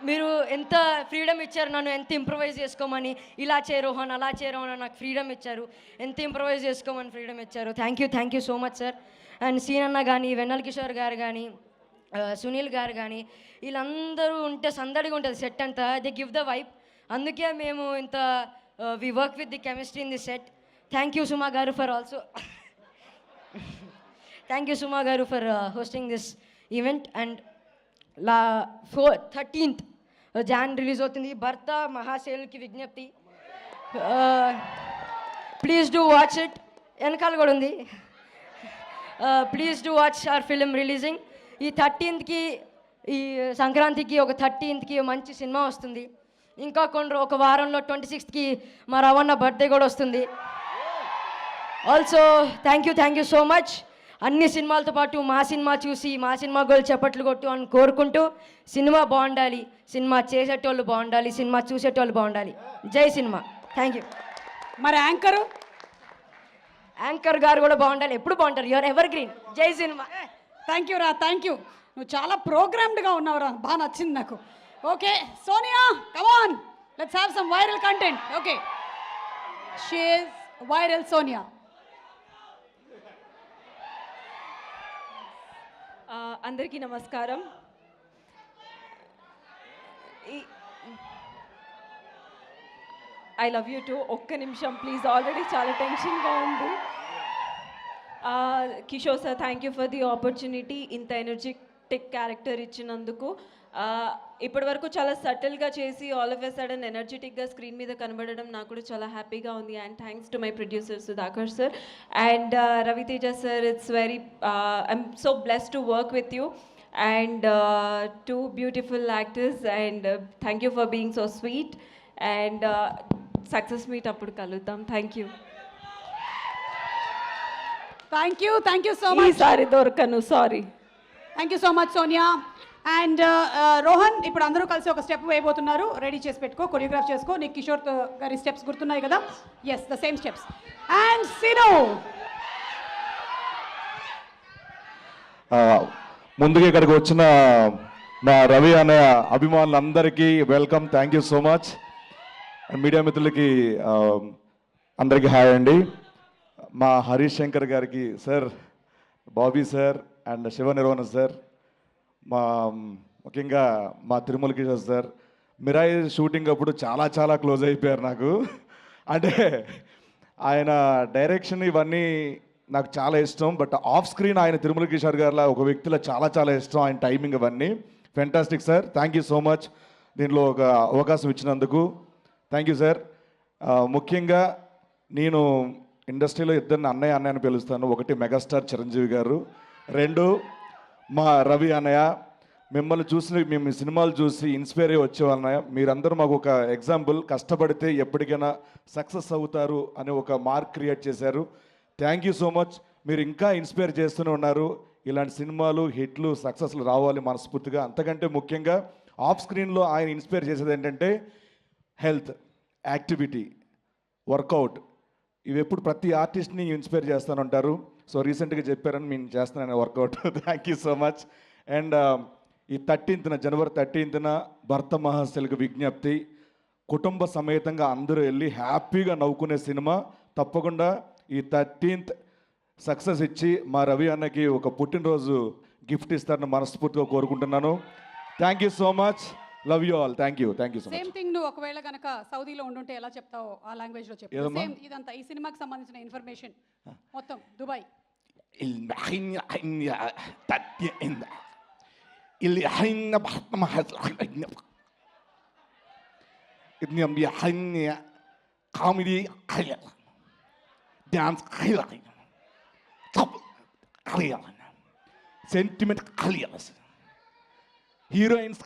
మీరు ఎంత ఫ్రీడమ్ ఇచ్చారు నన్ను, ఎంత ఇంప్రవైజ్ చేసుకోమని, ఇలా చే రోహన్ అలా చే రోహన్ నాకు ఫ్రీడమ్ ఇచ్చారు, ఎంత ఇంప్రవైజ్ చేసుకోమని ఫ్రీడమ్ ఇచ్చారు. Thank you so much sir. And scene అన్న కానీ, వెన్నెల కిషోర్ గారు కానీ, సునీల్ గారు కానీ, వీళ్ళందరూ ఉంటే సందడిగా ఉంటుంది సెట్ అంతా. They give the vibe. అందుకే మేము ఇంత we work with the chemistry in the set. Thank you Suma garu for also thank you Suma garu for hosting this event. And 13th Jan release అవుతుంది భర్త మహాశైలుకి విజ్ఞప్తి. Please do watch it. వెనకాల కూడా ఉంది. Please do watch our film releasing. ఈ 13th ఈ సంక్రాంతికి ఒక 13th మంచి సినిమా వస్తుంది. ఇంకా ఒక వారంలో 26th మా రవణ బర్త్డే కూడా వస్తుంది. Also thank you so much. అన్ని సినిమాలతో పాటు మా సినిమా చూసి మా సినిమా గోల్ చప్పట్లు కొట్టు అని కోరుకుంటూ, సినిమా బాగుండాలి, సినిమా చేసేటోళ్ళు బాగుండాలి, సినిమా చూసేటోళ్ళు బాగుండాలి. జై సినిమా. Thank you. మరి యాంకర్ గారు కూడా బాగుండాలి, ఎప్పుడు బాగుంటారు. Your ever green. జై సినిమా. థ్యాంక్ యూ రా, థ్యాంక్ యూ. నువ్వు చాలా ప్రోగ్రామ్డ్గా ఉన్నావురా, బాగా నచ్చింది నాకు. Okay Sonia, come on, let's have some viral content. Okay, she is viral Sonia. అందరికీ నమస్కారం. I love you two. ఒక్క నిమిషం ప్లీజ్, ఆల్రెడీ చాలా టెన్షన్గా ఉంది. Kishore sir, thank you for the opportunity. ఇంత ఎనర్జెటిక్ క్యారెక్టర్ ఇచ్చినందుకు. ఇప్పటి వరకు చాలా సటిల్గా చేసి ఆల్ ఆఫ్ ఎ సడన్ ఎనర్జెటిక్గా స్క్రీన్ మీద కనబడడం నాకు కూడా చాలా హ్యాపీగా ఉంది. And thanks to my producer Sudhakar sir and Ravi Teja sir. It's very I'm so blessed to work with you and two beautiful actors. And thank you for being so sweet. And success meet అప్పుడు కలుద్దాం. Thank you. Thank you so much. ఈసారి దొరకను, sorry. Thank you so much Sonia. And Rohan, ఇప్పుడు అందరూ కలిసి ఒక step వేయబోతున్నారు. Ready చేసి పెట్టుకో, కొరియోగ్రాఫ్ చేసుకో. నీకు కిషోర్ గారి స్టెప్స్ గుర్తున్నాయి కదా? Yes, the same steps. And Seenu. ముందుగా ఇక్కడికి వచ్చిన మా రవి అనే అభిమానులందరికీ welcome. Thank you so much. Media మిత్రులకి అందరికీ హాయ్ అండి. మా హరీష్ శంకర్ గారికి sir, Bobby sir and Shiva నిర్వహణ సార్, ముఖ్యంగా మా తిరుమల కిషోర్ సార్. మిరాయి షూటింగ్ అప్పుడు చాలా క్లోజ్ అయిపోయారు నాకు. అంటే ఆయన డైరెక్షన్ ఇవన్నీ నాకు చాలా ఇష్టం. బట్ ఆఫ్ స్క్రీన్ ఆయన తిరుమల కిషోర్ గారిలా ఒక వ్యక్తిలో చాలా ఇష్టం. ఆయన టైమింగ్ అవన్నీ fantastic sir. Thank you so much దీనిలో ఒక అవకాశం ఇచ్చినందుకు. Thank you sir. ముఖ్యంగా నేను ఇండస్ట్రీలో ఇద్దరిని అన్నయ్య అని పిలుస్తాను. ఒకటి మెగాస్టార్ చిరంజీవి గారు, రెండు మా రవి అన్నయ్య. మిమ్మల్ని చూసి, మేము సినిమాలు చూసి ఇన్స్పైర్ అయ్యి వచ్చేవాళ్ళన్నయ్య. మీరందరూ మాకు ఒక ఎగ్జాంపుల్. కష్టపడితే ఎప్పటికైనా సక్సెస్ అవుతారు అని ఒక మార్క్ క్రియేట్ చేశారు. Thank you so much. మీరు ఇంకా ఇన్స్పైర్ చేస్తూనే ఉన్నారు. ఇలాంటి సినిమాలు హిట్లు సక్సెస్లు రావాలి మనస్ఫూర్తిగా. అంతకంటే ముఖ్యంగా ఆఫ్ స్క్రీన్లో ఆయన ఇన్స్పైర్ చేసేది ఏంటంటే హెల్త్, యాక్టివిటీ, వర్కౌట్. ఇవి ఎప్పుడు ప్రతి ఆర్టిస్ట్ని ఇన్స్పైర్ చేస్తానంటారు. సో రీసెంట్గా చెప్పారని నేను చేస్తున్నాను workout. Thank you so much. And ఈ 13th జనవరి 13th భర్త మహాశైలుకి విజ్ఞప్తి. కుటుంబ సమేతంగా అందరూ వెళ్ళి హ్యాపీగా నవ్వుకునే సినిమా. తప్పకుండా ఈ 13th సక్సెస్ ఇచ్చి మా రవి అన్నకి ఒక పుట్టినరోజు గిఫ్ట్ ఇస్తారని మనస్ఫూర్తిగా కోరుకుంటున్నాను. Thank you so much. Love you all. Thank you so much. Same thing, నువ్వు ఒకవేళ కనుక సౌదీలో ఉండుంటే ఎలా చెప్తావు ఆ లాంగ్వేజ్ లో చెప్పు. సేమ్ ఇదంతా ఈ సినిమాకి సంబంధించిన ఇన్ఫర్మేషన్ మొత్తం Dubai. Sentiment heroines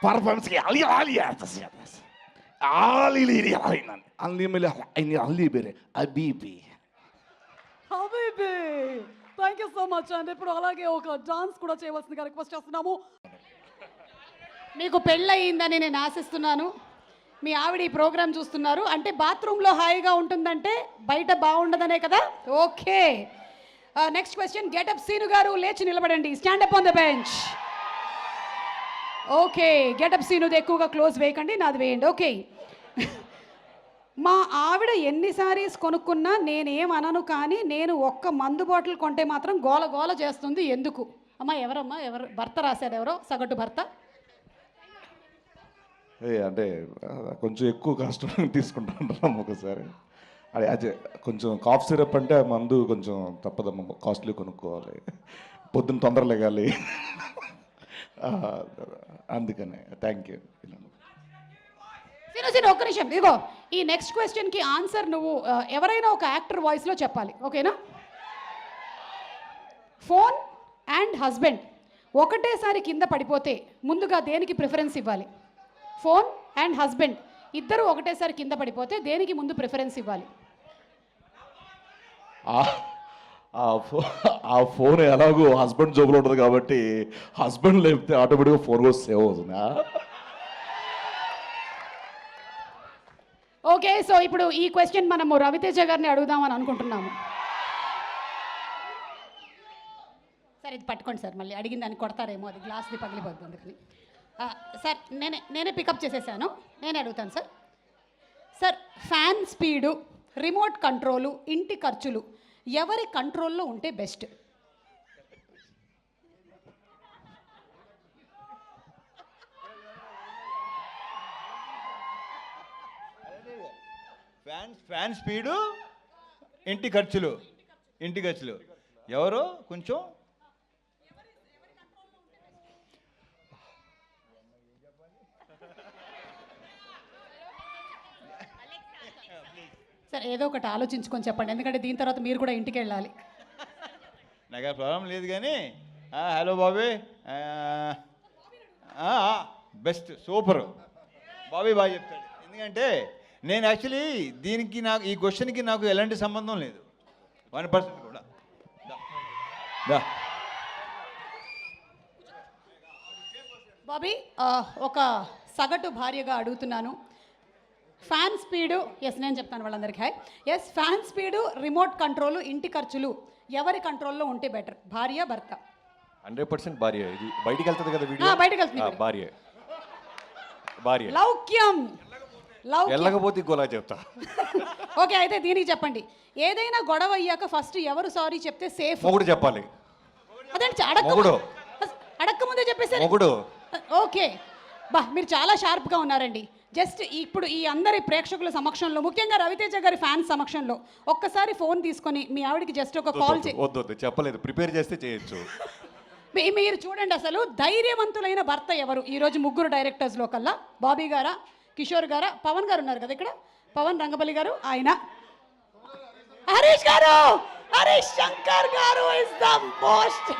performance thank you so much. And ఇప్పుడు అలాగే ఒక డాన్స్ కూడా చేయవలసిందిగా రిక్వెస్ట్ చేస్తున్నాము. మీకు పెళ్ళయిందని నేను ఆశిస్తున్నాను. మీ ఆవిడ ఈ ప్రోగ్రామ్ చూస్తున్నారు అంటే బాత్రూంలో హాయిగా ఉంటుందంటే బయట బాగుండదనే కదా? Okay, next question. Getup Seenu garu లేచి నిలబడండి. Stand up on the bench. Okay, getup సీనుది ఎక్కువగా క్లోజ్ వేయకండి, నాది వేయండి. ఓకే. మా ఆవిడ ఎన్ని సారీస్ కొనుక్కున్నా నేనేమనను, కానీ నేను ఒక్క మందు బాటిల్ కొంటే మాత్రం గోల గోల చేస్తుంది ఎందుకు? అమ్మా ఎవరమ్మా, ఎవరు భర్త రాశారు? ఎవరో సగటు భర్త. అంటే కొంచెం ఎక్కువ కష్టం తీసుకుంటాం ఒకసారి. అదే కొంచెం కాఫ్ సిరప్ అంటే మందు కొంచెం తప్పదమ్మ, కాస్ట్లీ కొనుక్కోవాలి, పొద్దున్న తొందర లేగాలి. అందుకనే థ్యాంక్ యూ. సీను ఒక్క నిమిషం, ఇదిగో ఈ నెక్స్ట్ క్వశ్చన్కి ఆన్సర్ నువ్వు ఎవరైనా ఒక యాక్టర్ వాయిస్లో చెప్పాలి, ఓకేనా? ఫోన్ అండ్ హస్బెండ్ ఒకటేసారి కింద పడిపోతే ముందుగా దేనికి ప్రిఫరెన్స్ ఇవ్వాలి? ఫోన్ అండ్ హస్బెండ్ ఇద్దరు ఒకటేసారి కింద పడిపోతే దేనికి ముందు ప్రిఫరెన్స్ ఇవ్వాలి? ఆ ఫోన్ ఎలాగో హస్బెండ్ జోబులో ఉంటుంది కాబట్టి హస్బెండ్ లేపితే ఆటోమేటిక్గా ఫోన్ కూడా సేవ్ అవుతుందా? ఓకే, సో ఇప్పుడు ఈ క్వశ్చన్ మనము రవితేజ గారిని అడుగుదామని అనుకుంటున్నాము. సార్ ఇది పట్టుకోండి సార్, మళ్ళీ అడిగిన దాన్ని కొడతారేమో, అది గ్లాస్ది పగిలిపోతుంది అందుకని. సార్ నేనే పికప్ చేసేసాను, నేనే అడుగుతాను sir. Sir, fan speed, remote control, ఇంటి ఖర్చులు ఎవరి కంట్రోల్లో ఉంటే బెస్ట్? ఫ్యాన్ స్పీడు, ఇంటి ఖర్చులు ఎవరు కొంచెం సార్ ఏదో ఒకటి ఆలోచించుకొని చెప్పండి, ఎందుకంటే దీని తర్వాత మీరు కూడా ఇంటికి వెళ్ళాలి. నాకు ఆ ప్రాబ్లం లేదు కానీ hello Bobby, best super Bobby బాగా చెప్తాడు. ఎందుకంటే నేను యాక్చువల్లీ దీనికి నాకు ఈ క్వశ్చన్కి నాకు ఎలాంటి సంబంధం లేదు 1% కూడా. బాబీ, ఒక సగటు భార్యగా అడుగుతున్నాను, ఫ్యాన్ స్పీడు, ఎస్ నేను చెప్తాను వాళ్ళందరికీ hi. Yes, fan speed, remote control, ఇంటి ఖర్చులు ఎవరి కంట్రోల్లో ఉంటే బెటర్, భార్య భర్త? 100% భార్య. ఇది బయటికి వెళ్తుంది కదా వీడియో, బయటకు వెళ్తుంది. భార్య లౌక్యం. వెళ్ళకపోతే గోలా చెప్తా. ఓకే, అయితే దీనికి చెప్పండి, ఏదైనా గొడవ అయ్యాక ఫస్ట్ ఎవరు సారీ చెప్తే సేఫ్? మొగుడు చెప్పాలి. అదేంటి అడక్క ముందే చెప్పేసి మొగుడు. ఓకే, బా మీరు చాలా షార్ప్గా ఉన్నారండి. జస్ట్ ఇప్పుడు ఈ అందరి ప్రేక్షకుల సమక్షంలో, ముఖ్యంగా రవితేజ గారి ఫ్యాన్స్ సమక్షంలో ఒక్కసారి ఫోన్ తీసుకొని మీ ఆవిడకి జస్ట్ ఒక కాల్ వద్దు చెప్పలేదు, ప్రిపేర్ చేస్తే చేయొచ్చు. మీరు చూడండి, అసలు ధైర్యవంతులైన భర్త ఎవరు ఈరోజు ముగ్గురు డైరెక్టర్స్లో కల్లా? బాబీ గారా, కిషోర్ గారా, పవన్ గారు ఉన్నారు కదా ఇక్కడ, పవన్ రంగపల్లి గారు, ఆయన హరీష్ గారు, హరీష్ శంకర్ గారు ఇస్ ద మోస్ట్